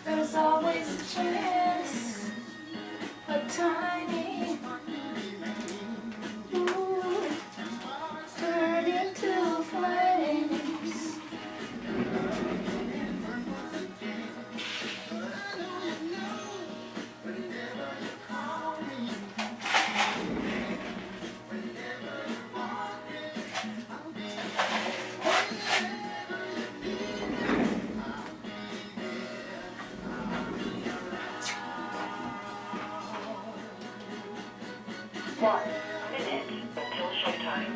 There's always a chance, a tiny turn into flames. One minute until showtime.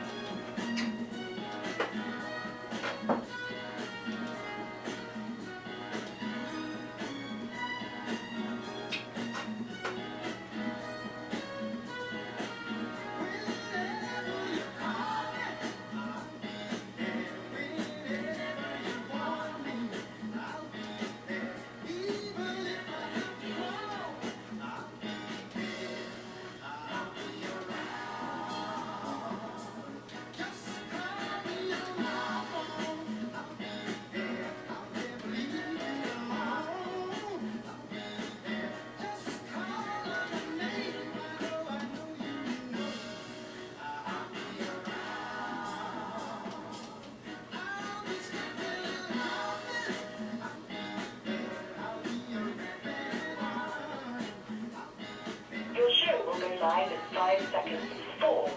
Your show will go live in 5 seconds. 4,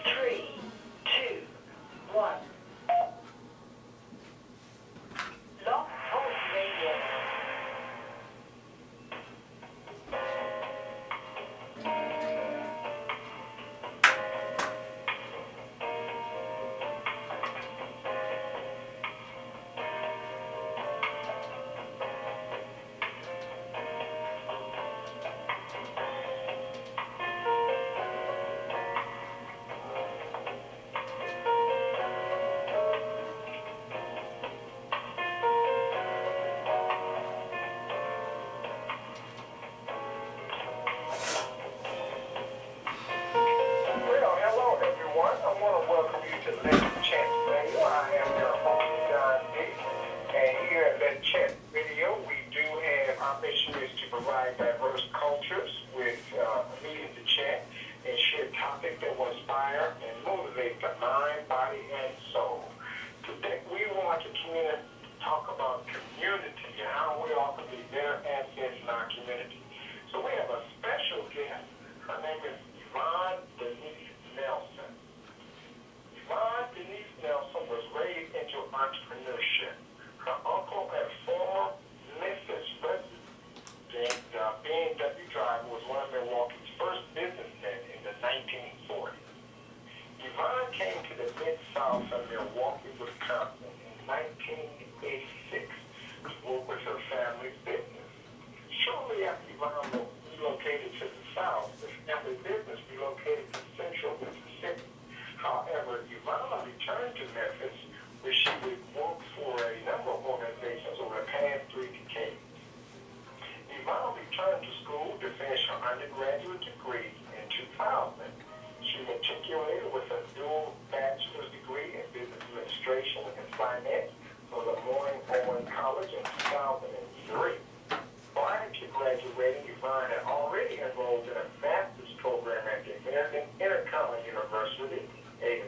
3, 2, 1. Lock on radio. Well, hello everyone. I want to welcome you to Let's Chat Radio. I am your host, John D. And here at Let's Chat Radio, we do have our mission is to provide diverse cultures with a meeting to chat and share topics that will inspire and motivate the mind, body, and soul. Today, we want to talk about community and how we all can be better assets in our community. So we have a special guest. Her name is Yvonne Denise Nelson. Yvonne Denise Nelson was raised into entrepreneurship. Her uncle and former Memphis resident, B&W driver, was one of Milwaukee's first businessmen in the 1940s. Yvonne came to the Mid-South of Milwaukee, Wisconsin in 1986 to work with her family's business. Shortly after Yvonne relocated to the South, the family business relocated to Central Mississippi. However, Yvonne returned to Memphis, where she would work for a number of organizations over the past 3 decades. Yvonne returned to school to finish her undergraduate degree in 2000. She matriculated with a dual bachelor's degree in business administration and finance from LeMoyne-Owen College in 2003. Prior to graduating, Yvonne had already enrolled in a master's program at the American InterContinental University,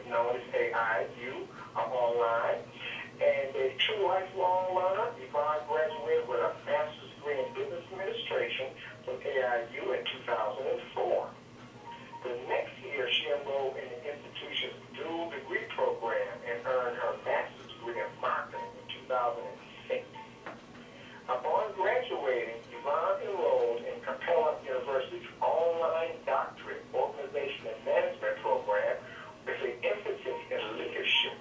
known as AIU, online. And a true lifelong learner, Yvonne graduated with a master's degree in business administration from AIU in 2004. The next year, she enrolled in the institution's dual degree program and earned her master's degree in marketing in 2006. Upon graduating, Yvonne enrolled in Capella University's online doctorate organization and management program with an emphasis in leadership.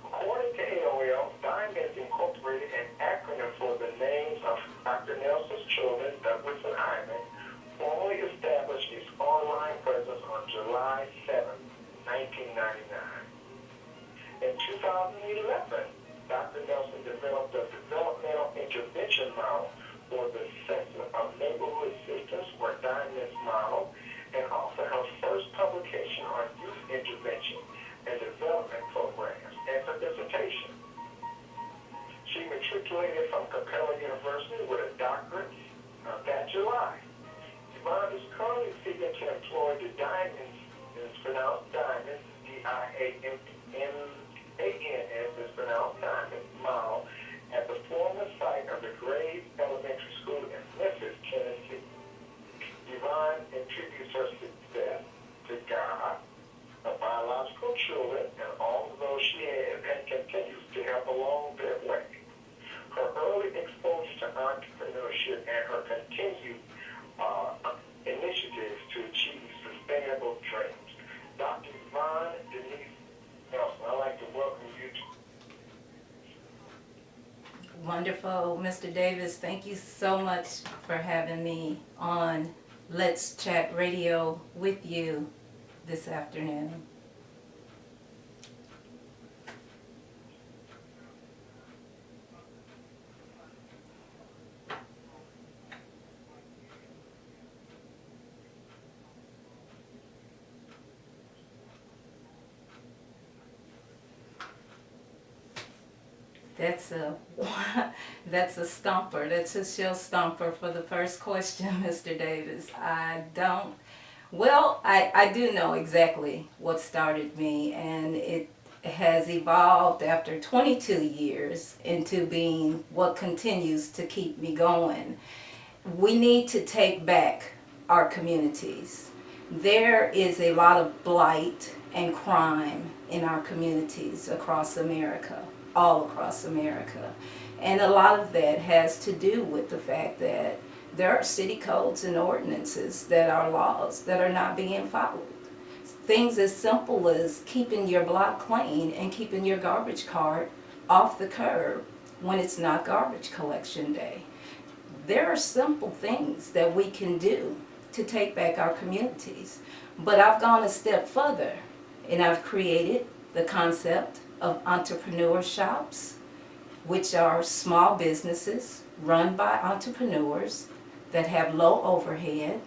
According to AOL, DIMANS incorporated an acronym for the names of Dr. Nelson's children, Douglas and Iman, formally established its online presence on July 7, 1999. In 2011, Dr. Nelson developed a Developmental Intervention Model for the assessment of neighborhood continue initiatives to achieve sustainable dreams. Dr. Yvonne Denise Nelson, I'd like to welcome you to. Wonderful, Mr. Davis. Thank you so much for having me on Let's Chat Radio with you this afternoon. That's a stumper. That's a show stumper for the first question, Mr. Davis. I do know exactly what started me, and it has evolved after 22 years into being what continues to keep me going. We need to take back our communities. There is a lot of blight and crime in our communities across America. All across America. And a lot of that has to do with the fact that there are city codes and ordinances that are laws that are not being followed. Things as simple as keeping your block clean and keeping your garbage cart off the curb when it's not garbage collection day. There are simple things that we can do to take back our communities. But I've gone a step further, and I've created the concept of entrepreneur shops, which are small businesses run by entrepreneurs that have low overhead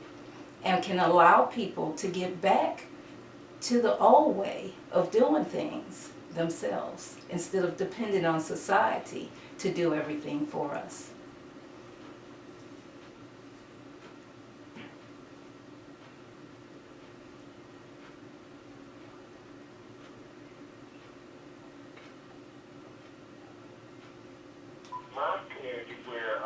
and can allow people to get back to the old way of doing things themselves instead of depending on society to do everything for us. My community where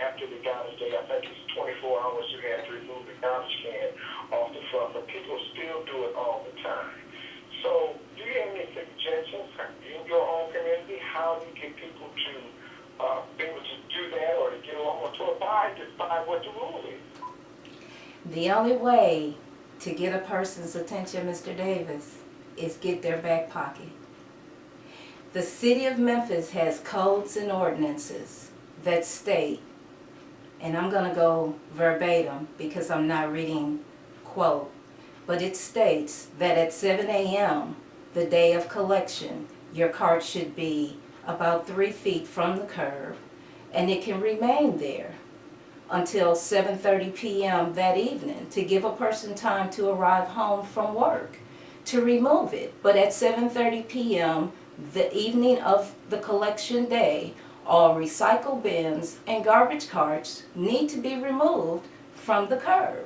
after the garbage day, I think it's 24 hours, you have to remove the garbage can off the front, but people still do it all the time. So do you have any suggestions in your own community how you get people to be able to do that or to get along to abide by what the rule is? The only way to get a person's attention, Mr. Davis, is get their back pocket. The city of Memphis has codes and ordinances that state, and I'm going to go verbatim because I'm not reading quote, but it states that at 7 a.m. the day of collection, your cart should be about 3 feet from the curb, and it can remain there until 7:30 p.m. that evening to give a person time to arrive home from work to remove it. But at 7:30 p.m. the evening of the collection day, all recycle bins and garbage carts need to be removed from the curb.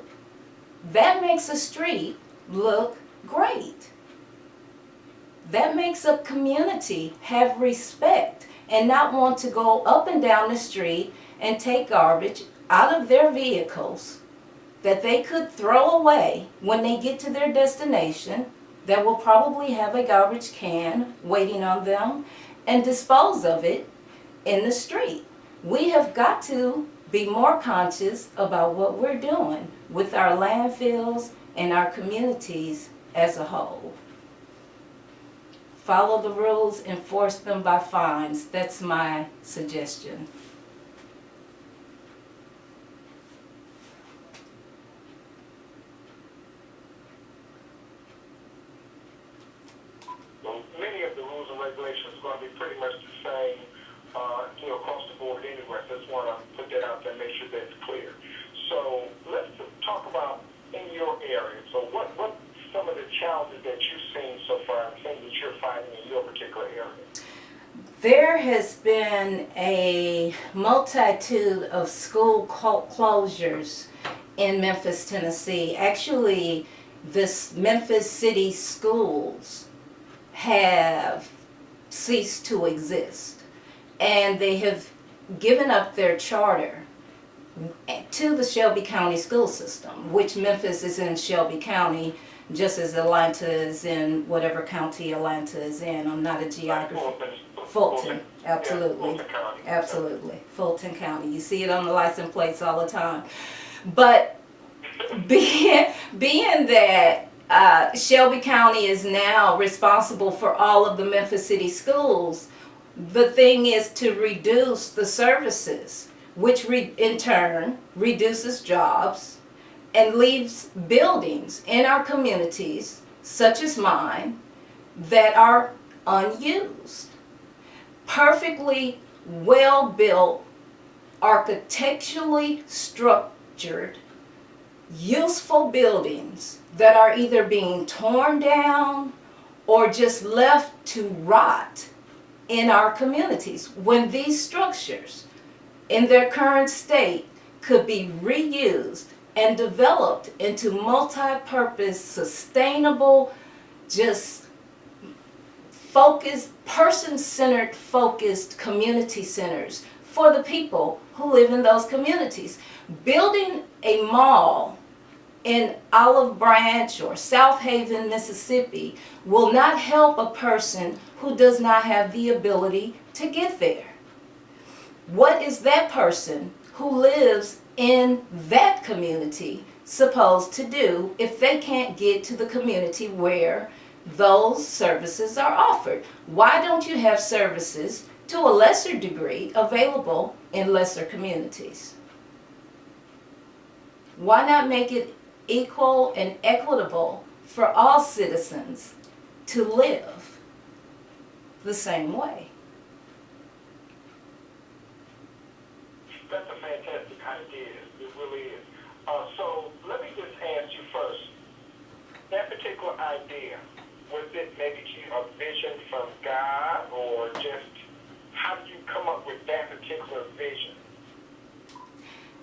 That makes a street look great. That makes a community have respect and not want to go up and down the street and take garbage out of their vehicles that they could throw away when they get to their destination that will probably have a garbage can waiting on them, and dispose of it in the street. We have got to be more conscious about what we're doing with our landfills and our communities as a whole. Follow the rules, enforce them by fines. That's my suggestion. Many of the rules and regulations are going to be pretty much the same, across the board anyway. So I just want to put that out there and make sure that's clear. So let's talk about in your area. So what some of the challenges that you've seen so far, and things that you're finding in your particular area? There has been a multitude of school closures in Memphis, Tennessee. Actually, this Memphis City schools have ceased to exist, and they have given up their charter to the Shelby County school system, which Memphis is in Shelby County, just as Atlanta is in whatever county Atlanta is in. I'm not a geographer. Fulton, absolutely. Yeah, Fulton County. Absolutely. Fulton County. You see it on the license plates all the time. But being that Shelby County is now responsible for all of the Memphis City schools, the thing is to reduce the services, which in turn reduces jobs and leaves buildings in our communities, such as mine, that are unused. Perfectly well-built, architecturally structured, useful buildings that are either being torn down or just left to rot in our communities, when these structures in their current state could be reused and developed into multi-purpose, sustainable, just focused, person-centered, focused community centers for the people who live in those communities. Building a mall in Olive Branch or South Haven, Mississippi will not help a person who does not have the ability to get there. What is that person who lives in that community supposed to do if they can't get to the community where those services are offered? Why don't you have services to a lesser degree available in lesser communities? Why not make it equal and equitable for all citizens to live the same way? That's a fantastic idea. It really is. So let me just ask you first, that particular idea, was it maybe a vision from God, or just how did you come up with that particular vision?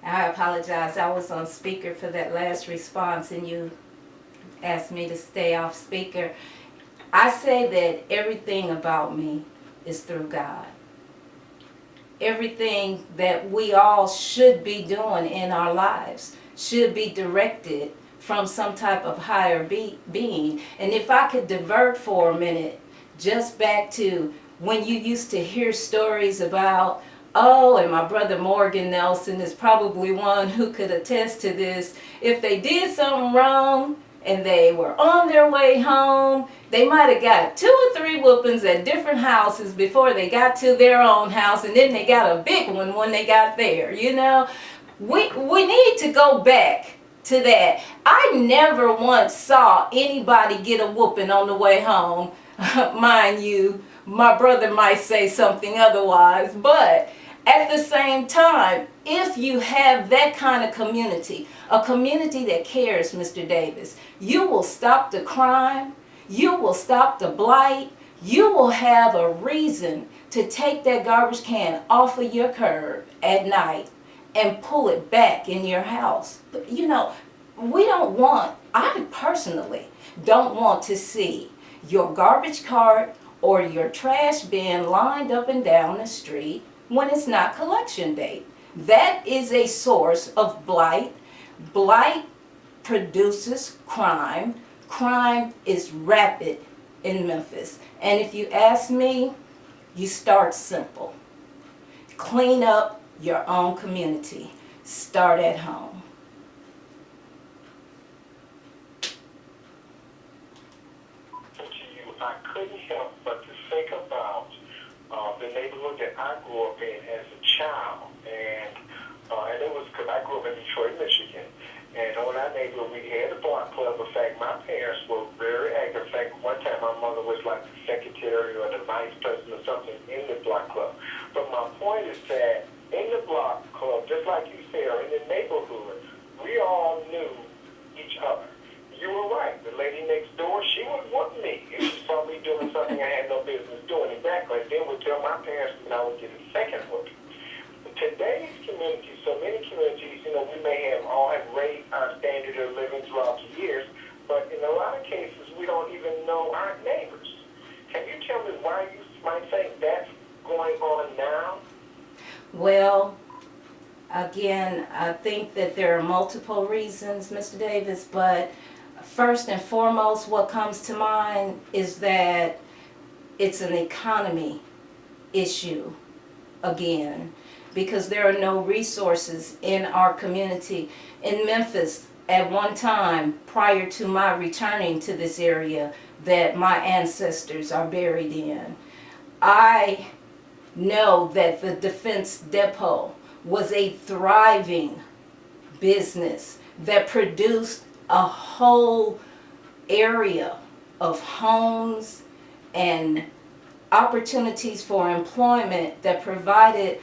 I apologize. I was on speaker for that last response and you asked me to stay off speaker. I say that everything about me is through God. Everything that we all should be doing in our lives should be directed from some type of higher being. And if I could divert for a minute, just back to when you used to hear stories about, oh, and my brother Morgan Nelson is probably one who could attest to this, if they did something wrong and they were on their way home, they might have got 2 or 3 whoopings at different houses before they got to their own house, and then they got a big one when they got there. You know, we need to go back to that. I never once saw anybody get a whooping on the way home. Mind you, my brother might say something otherwise, but at the same time, if you have that kind of community, a community that cares, Mr. Davis, you will stop the crime, you will stop the blight, you will have a reason to take that garbage can off of your curb at night and pull it back in your house. But, you know, I personally don't want to see your garbage cart or your trash bin lined up and down the street when it's not collection date. That is a source of blight. Blight produces crime. Crime is rapid in Memphis. And if you ask me, you start simple. Clean up your own community. Start at home. I couldn't help but to think about the neighborhood that I grew up in as a child, and it was because I grew up in Detroit, Michigan, and on our neighborhood we had a block club. In fact, my parents were very active. In fact, one time my mother was like the secretary or the vice president or something in the block club. But my point is that in the block club, just like you said, or in the neighborhood, we all knew each other. You were right. The lady next door, she would whoop me if she saw me doing something I had no business doing. Exactly. And then would tell my parents that I would get a second whooping. But today's community, so many communities, you know, we may have all have raised our standard of living throughout the years, but in a lot of cases, we don't even know our neighbors. Can you tell me why you might think that's going on now? Well, again, I think that there are multiple reasons, Mr. Davis, but first and foremost, what comes to mind is that it's an economy issue again because there are no resources in our community. In Memphis, at one time, prior to my returning to this area that my ancestors are buried in, I know that the Defense Depot was a thriving business that produced a whole area of homes and opportunities for employment that provided